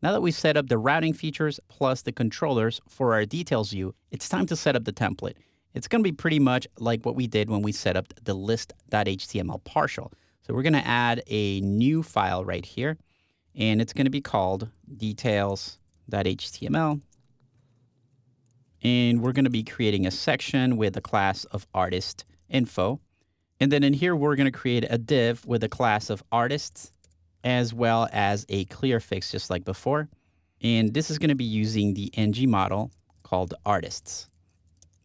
Now that we've set up the routing features plus the controllers for our details view, it's time to set up the template. It's going to be pretty much like what we did when we set up the list.html partial. So we're going to add a new file right here, and it's going to be called details.html. And we're going to be creating a section with a class of artist info. And then in here, we're going to create a div with a class of artists, as well as a clear fix, just like before. And this is going to be using the ng model called artists.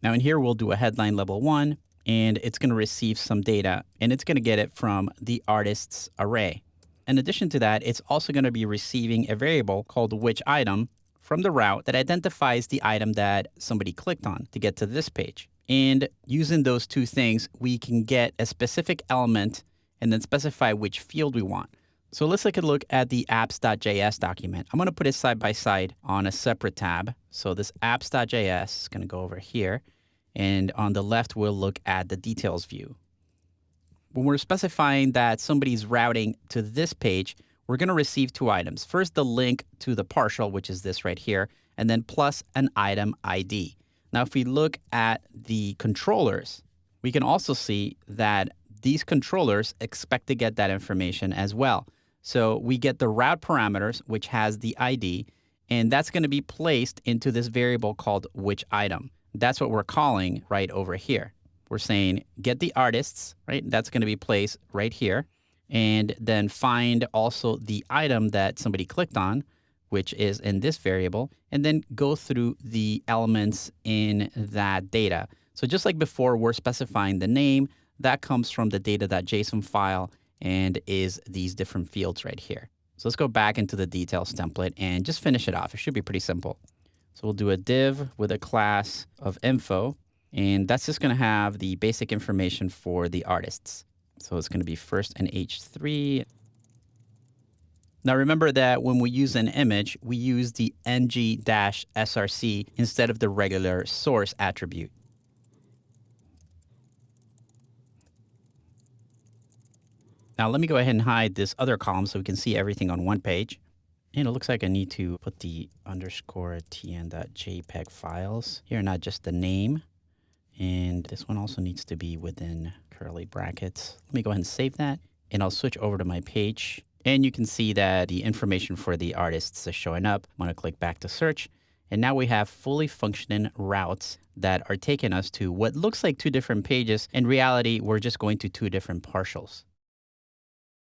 Now in here, we'll do a headline level 1, and it's going to receive some data, and it's going to get it from the artists array. In addition to that, it's also going to be receiving a variable called which item from the route that identifies the item that somebody clicked on to get to this page. And using those two things, we can get a specific element and then specify which field we want. So let's take a look at the apps.js document. I'm going to put it side by side on a separate tab. So this apps.js is going to go over here. And on the left, we'll look at the details view. When we're specifying that somebody's routing to this page, we're going to receive two items. First, the link to the partial, which is this right here, and then plus an item ID. Now, if we look at the controllers, we can also see that these controllers expect to get that information as well. So we get the route parameters, which has the ID, and that's going to be placed into this variable called which item. That's what we're calling right over here. We're saying get the artists, right? That's going to be placed right here. And then find also the item that somebody clicked on, which is in this variable, and then go through the elements in that data. So just like before, we're specifying the name. That comes from the data.json file and is these different fields right here. So let's go back into the details template and just finish it off. It should be pretty simple. So we'll do a div with a class of info, and that's just going to have the basic information for the artists. So it's going to be first an h3. Now remember that when we use an image, we use the ng-src instead of the regular source attribute. Now let me go ahead and hide this other column so we can see everything on one page. And it looks like I need to put the _tn.jpg files here, not just the name. And this one also needs to be within curly brackets. Let me go ahead and save that, and I'll switch over to my page. And you can see that the information for the artists is showing up. I'm going to click back to search. And now we have fully functioning routes that are taking us to what looks like two different pages. In reality, we're just going to two different partials.